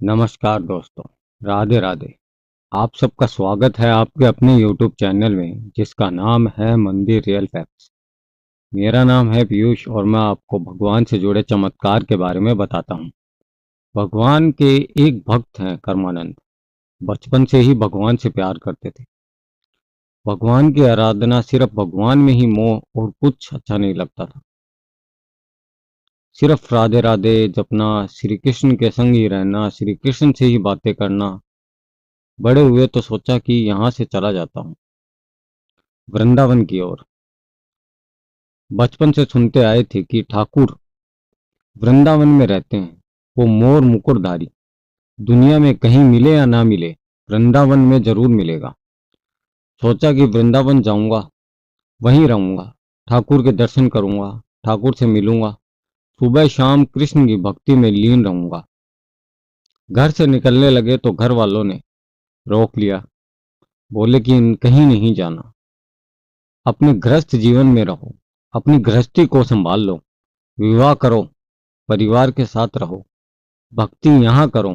नमस्कार दोस्तों, राधे राधे। आप सबका स्वागत है आपके अपने YouTube चैनल में जिसका नाम है मंदिर रियल फैक्ट्स। मेरा नाम है पीयूष और मैं आपको भगवान से जुड़े चमत्कार के बारे में बताता हूँ। भगवान के एक भक्त हैं कर्मानंद। बचपन से ही भगवान से प्यार करते थे। भगवान की आराधना सिर्फ भगवान में ही मोह और कुछ अच्छा नहीं लगता था। सिर्फ राधे राधे जपना, श्री कृष्ण के संग ही रहना, श्री कृष्ण से ही बातें करना। बड़े हुए तो सोचा कि यहाँ से चला जाता हूँ वृंदावन की ओर। बचपन से सुनते आए थे कि ठाकुर वृंदावन में रहते हैं। वो मोर मुकुटधारी। दुनिया में कहीं मिले या ना मिले, वृंदावन में जरूर मिलेगा। सोचा कि वृंदावन जाऊंगा, वहीं रहूंगा, ठाकुर के दर्शन करूंगा, ठाकुर से मिलूंगा, सुबह शाम कृष्ण की भक्ति में लीन रहूंगा। घर से निकलने लगे तो घर वालों ने रोक लिया। बोले कि कहीं नहीं जाना, अपने गृहस्थ जीवन में रहो, अपनी गृहस्थी को संभाल लो, विवाह करो, परिवार के साथ रहो, भक्ति यहाँ करो,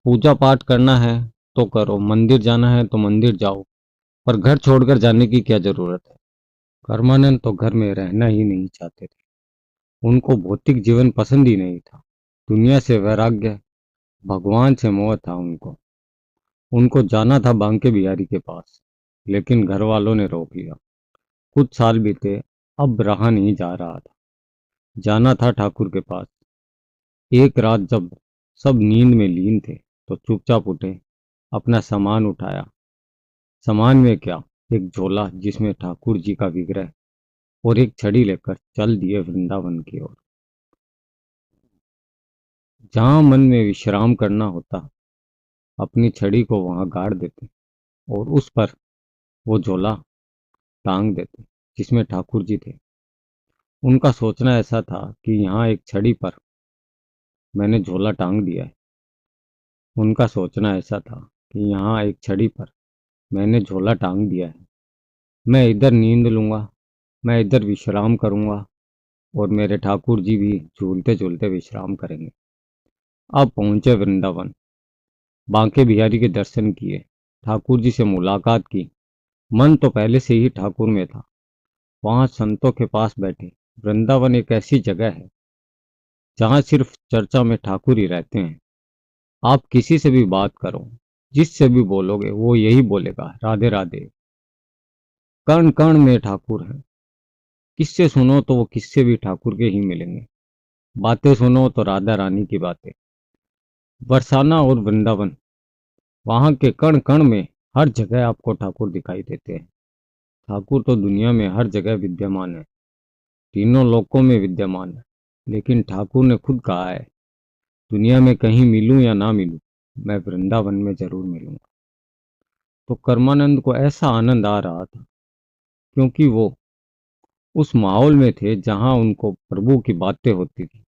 पूजा पाठ करना है तो करो, मंदिर जाना है तो मंदिर जाओ, पर घर छोड़कर जाने की क्या जरूरत है। कर्मानंद तो घर में रहना ही नहीं चाहते थे। उनको भौतिक जीवन पसंद ही नहीं था। दुनिया से वैराग्य, भगवान से मोह था उनको। उनको जाना था बांके बिहारी के पास, लेकिन घर वालों ने रोक लिया। कुछ साल बीते, अब रहा नहीं जा रहा था। जाना था ठाकुर के पास। एक रात जब सब नींद में लीन थे तो चुपचाप उठे, अपना सामान उठाया। सामान में क्या, एक झोला जिसमें ठाकुर जी का विग्रह और एक छड़ी लेकर चल दिए वृंदावन की ओर। जहां मन में विश्राम करना होता, अपनी छड़ी को वहां गाड़ देते और उस पर वो झोला टांग देते जिसमें ठाकुर जी थे। उनका सोचना ऐसा था कि यहाँ एक छड़ी पर मैंने झोला टांग दिया है। उनका सोचना ऐसा था कि यहाँ एक छड़ी पर मैंने झोला टांग दिया है। मैं इधर नींद लूंगा, मैं इधर विश्राम करूंगा और मेरे ठाकुर जी भी झूलते झूलते विश्राम करेंगे। अब पहुंचे वृंदावन, बांके बिहारी के दर्शन किए, ठाकुर जी से मुलाकात की। मन तो पहले से ही ठाकुर में था। वहां संतों के पास बैठे। वृंदावन एक ऐसी जगह है जहां सिर्फ चर्चा में ठाकुर ही रहते हैं। आप किसी से भी बात करो, जिससे भी बोलोगे वो यही बोलेगा, राधे राधे। कण कण में ठाकुर है। किससे सुनो तो वो किससे भी ठाकुर के ही मिलेंगे। बातें सुनो तो राधा रानी की बातें। बरसाना और वृंदावन, वहां के कण कण में हर जगह आपको ठाकुर दिखाई देते हैं। ठाकुर तो दुनिया में हर जगह विद्यमान है, तीनों लोकों में विद्यमान है। लेकिन ठाकुर ने खुद कहा है, दुनिया में कहीं मिलूं या ना मिलूं, मैं वृंदावन में जरूर मिलूंगा। तो कर्मानंद को ऐसा आनंद आ रहा था क्योंकि वो उस माहौल में थे जहां उनको प्रभु की बातें होती थी।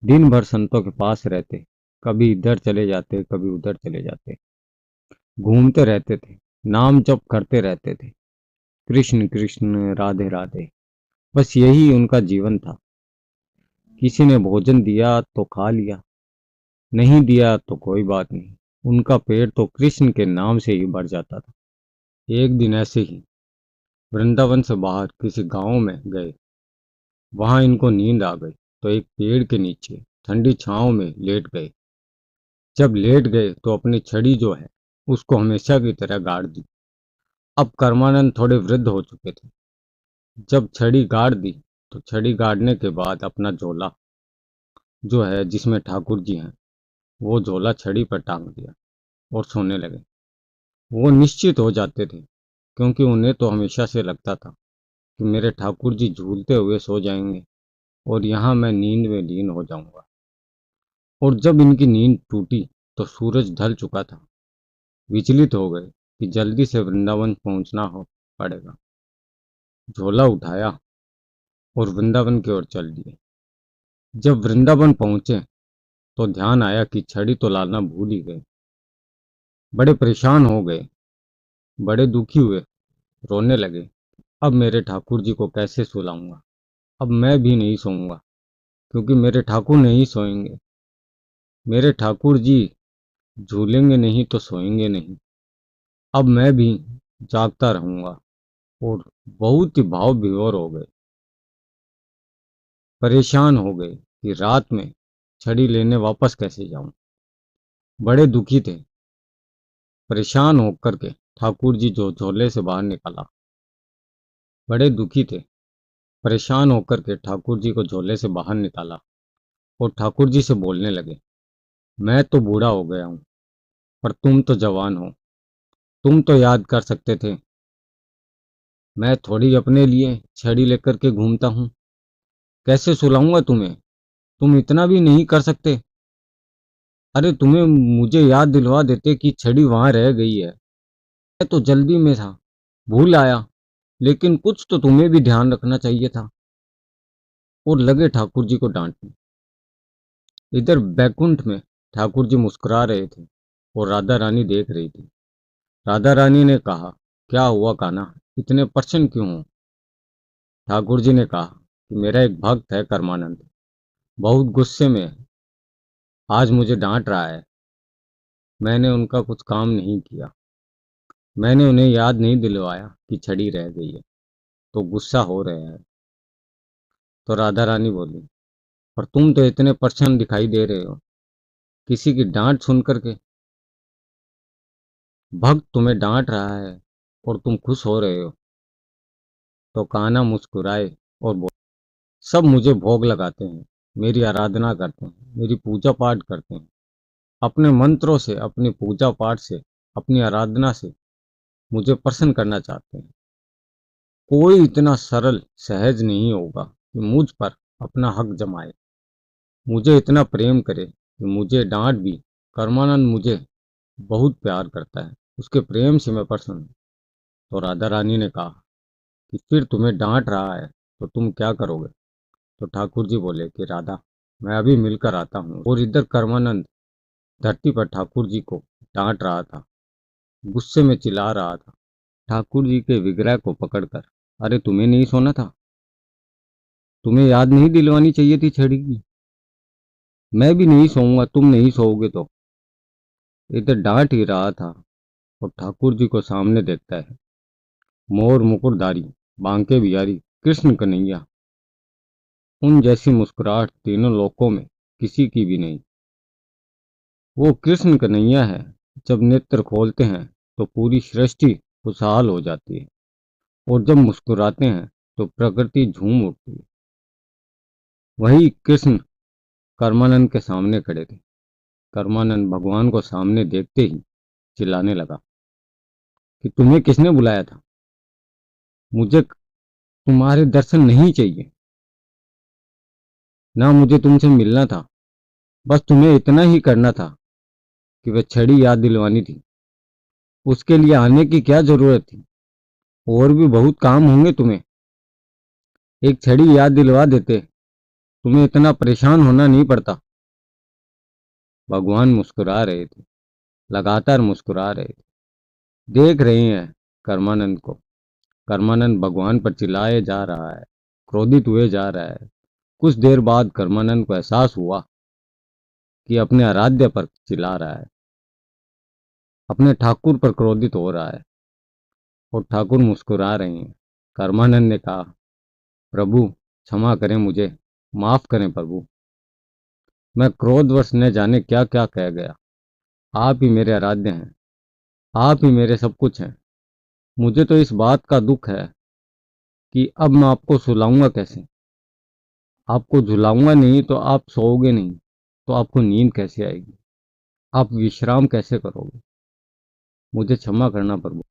दिन भर संतों के पास रहते, कभी इधर चले जाते, कभी उधर चले जाते, घूमते रहते थे, नाम जप करते रहते थे, कृष्ण कृष्ण राधे राधे। बस यही उनका जीवन था। किसी ने भोजन दिया तो खा लिया, नहीं दिया तो कोई बात नहीं। उनका पेट तो कृष्ण के नाम से ही भर जाता था। एक दिन ऐसे ही वृंदावन से बाहर किसी गांव में गए। वहां इनको नींद आ गई तो एक पेड़ के नीचे ठंडी छांव में लेट गए। जब लेट गए तो अपनी छड़ी जो है उसको हमेशा की तरह गाड़ दी। अब कर्मानंद थोड़े वृद्ध हो चुके थे। जब छड़ी गाड़ दी तो छड़ी गाड़ने के बाद अपना झोला जो है जिसमें ठाकुर जी हैं, वो झोला छड़ी पर टांग दिया और सोने लगे। वो निश्चित हो जाते थे क्योंकि उन्हें तो हमेशा से लगता था कि मेरे ठाकुर जी झूलते हुए सो जाएंगे और यहाँ मैं नींद में लीन हो जाऊंगा। और जब इनकी नींद टूटी तो सूरज ढल चुका था। विचलित हो गए कि जल्दी से वृंदावन पहुंचना हो पड़ेगा। झोला उठाया और वृंदावन की ओर चल दिए। जब वृंदावन पहुंचे तो ध्यान आया कि छड़ी तो लाना भूल ही गए। बड़े परेशान हो गए, बड़े दुखी हुए, रोने लगे। अब मेरे ठाकुर जी को कैसे सुलाऊंगा। अब मैं भी नहीं सोऊंगा क्योंकि मेरे ठाकुर नहीं सोएंगे। मेरे ठाकुर जी झूलेंगे नहीं तो सोएंगे नहीं। अब मैं भी जागता रहूंगा। और बहुत ही भाव विभोर हो गए, परेशान हो गए कि रात में छड़ी लेने वापस कैसे जाऊं। बड़े दुखी थे। परेशान होकर के ठाकुर जी जो झोले से बाहर निकाला। बड़े दुखी थे। परेशान होकर के ठाकुर जी को झोले से बाहर निकाला और ठाकुर जी से बोलने लगे, मैं तो बूढ़ा हो गया हूं, पर तुम तो जवान हो। तुम तो याद कर सकते थे। मैं थोड़ी अपने लिए छड़ी लेकर के घूमता हूं। कैसे सुलाऊंगा तुम्हें? तुम इतना भी नहीं कर सकते? अरे तुम्हें मुझे याद दिलवा देते कि छड़ी वहां रह गई है। मैं तो जल्दी में था, भूल आया। लेकिन कुछ तो तुम्हें भी ध्यान रखना चाहिए था। और लगे ठाकुर जी को डांटने। इधर बैकुंठ में ठाकुर जी मुस्कुरा रहे थे और राधा रानी देख रही थी। राधा रानी ने कहा, क्या हुआ कान्हा, इतने प्रसन्न क्यों हो? ठाकुर जी ने कहा कि मेरा एक भक्त है कर्मानंद, बहुत गुस्से में है। आज मुझे डांट रहा है। मैंने उनका कुछ काम नहीं किया। मैंने उन्हें याद नहीं दिलवाया कि छड़ी रह गई है, तो गुस्सा हो रहे हैं। तो राधा रानी बोली, पर तुम तो इतने प्रसन्न दिखाई दे रहे हो किसी की डांट सुन करके। भक्त तुम्हें डांट रहा है और तुम खुश हो रहे हो। तो कान्हा मुस्कुराए और बोले, सब मुझे भोग लगाते हैं, मेरी आराधना करते हैं, मेरी पूजा पाठ करते हैं। अपने मंत्रों से, अपनी पूजा पाठ से, अपनी आराधना से मुझे प्रसन्न करना चाहते हैं। कोई इतना सरल सहज नहीं होगा कि मुझ पर अपना हक जमाए, मुझे इतना प्रेम करे कि मुझे डांट भी। कर्मानंद मुझे बहुत प्यार करता है, उसके प्रेम से मैं प्रसन्न हूं। तो राधा रानी ने कहा कि फिर तुम्हें डांट रहा है तो तुम क्या करोगे? तो ठाकुर जी बोले कि राधा, मैं अभी मिलकर आता हूँ। और इधर कर्मानंद धरती पर ठाकुर जी को डांट रहा था, गुस्से में चिल्ला रहा था ठाकुर जी के विग्रह को पकड़कर, अरे तुम्हें नहीं सोना था? तुम्हें याद नहीं दिलवानी चाहिए थी छड़ी की? मैं भी नहीं सोऊंगा, तुम नहीं सोओगे तो। इधर डांट ही रहा था और ठाकुर जी को सामने देखता है मोर मुकुटधारी, बांके बिहारी, कृष्ण कन्हैया। उन जैसी मुस्कुराहट तीनों लोकों में किसी की भी नहीं। वो कृष्ण कन्हैया है, जब नेत्र खोलते हैं तो पूरी सृष्टि खुशहाल हो जाती है, और जब मुस्कुराते हैं तो प्रकृति झूम उठती है। वही कृष्ण कर्मानंद के सामने खड़े थे। कर्मानंद भगवान को सामने देखते ही चिल्लाने लगा कि तुम्हें किसने बुलाया था? मुझे तुम्हारे दर्शन नहीं चाहिए, ना मुझे तुमसे मिलना था। बस तुम्हें इतना ही करना था कि वह छड़ी याद दिलवानी थी। उसके लिए आने की क्या जरूरत थी? और भी बहुत काम होंगे तुम्हें। एक छड़ी याद दिलवा देते, तुम्हें इतना परेशान होना नहीं पड़ता। भगवान मुस्कुरा रहे थे, लगातार मुस्कुरा रहे थे। देख रहे हैं कर्मानंद को। कर्मानंद भगवान पर चिल्लाए जा रहा है, क्रोधित हुए जा रहा है। कुछ देर बाद कर्मानंद को एहसास हुआ कि अपने आराध्य पर चिल्ला रहा है, अपने ठाकुर पर क्रोधित हो रहा है। और ठाकुर मुस्कुरा रहे हैं। कर्मानंद ने कहा, प्रभु क्षमा करें मुझे, माफ करें प्रभु। मैं क्रोधवश न जाने क्या क्या कह गया। आप ही मेरे आराध्य हैं, आप ही मेरे सब कुछ हैं। मुझे तो इस बात का दुख है कि अब मैं आपको सुलाऊंगा कैसे? आपको झुलाऊंगा नहीं तो आप सोओगे नहीं, तो आपको नींद कैसे आएगी? आप विश्राम कैसे करोगे? मुझे क्षमा करना प्रभु।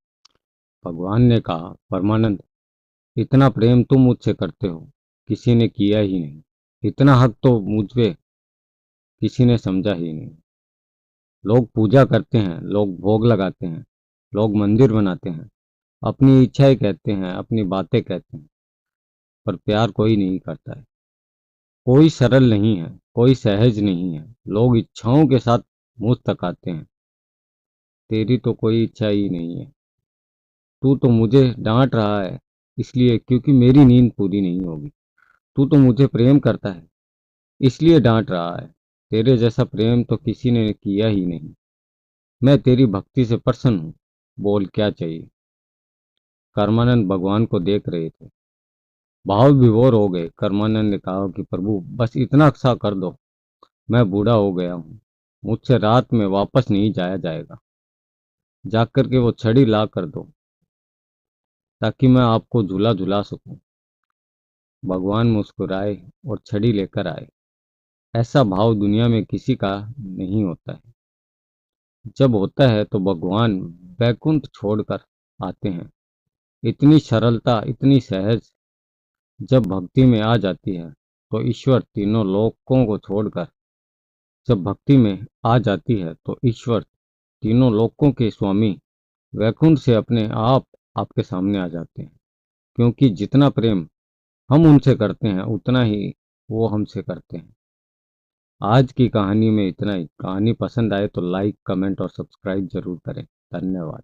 भगवान ने कहा, परमानंद, इतना प्रेम तुम मुझसे करते हो, किसी ने किया ही नहीं। इतना हक तो मुझ पे किसी ने समझा ही नहीं। लोग पूजा करते हैं, लोग भोग लगाते हैं, लोग मंदिर बनाते हैं, अपनी इच्छाएं कहते हैं, अपनी बातें कहते हैं, पर प्यार कोई नहीं करता है। कोई सरल नहीं है, कोई सहज नहीं है। लोग इच्छाओं के साथ मुंह तकाते हैं। तेरी तो कोई इच्छा ही नहीं है। तू तो मुझे डांट रहा है इसलिए क्योंकि मेरी नींद पूरी नहीं होगी। तू तो मुझे प्रेम करता है इसलिए डांट रहा है। तेरे जैसा प्रेम तो किसी ने किया ही नहीं। मैं तेरी भक्ति से प्रसन्न हूँ। बोल क्या चाहिए। कर्मानंद भगवान को देख रहे थे। भाव विभोर हो गए। कर्मानंद ने कहा कि प्रभु बस इतना सा कर दो। मैं बूढ़ा हो गया हूँ। मुझसे रात में वापस नहीं जाया जाएगा। जाकर के वो छड़ी ला कर दो ताकि मैं आपको झूला झुला सकूं। भगवान मुस्कुराए और छड़ी लेकर आए। ऐसा भाव दुनिया में किसी का नहीं होता है। जब होता है तो भगवान वैकुंठ छोड़कर आते हैं। इतनी सरलता, इतनी सहज जब भक्ति में आ जाती है तो ईश्वर तीनों लोकों को छोड़कर, जब भक्ति में आ जाती है तो ईश्वर तीनों लोकों के स्वामी वैकुंठ से अपने आप आपके सामने आ जाते हैं। क्योंकि जितना प्रेम हम उनसे करते हैं उतना ही वो हमसे करते हैं। आज की कहानी में इतना ही। कहानी पसंद आए तो लाइक, कमेंट और सब्सक्राइब जरूर करें। धन्यवाद।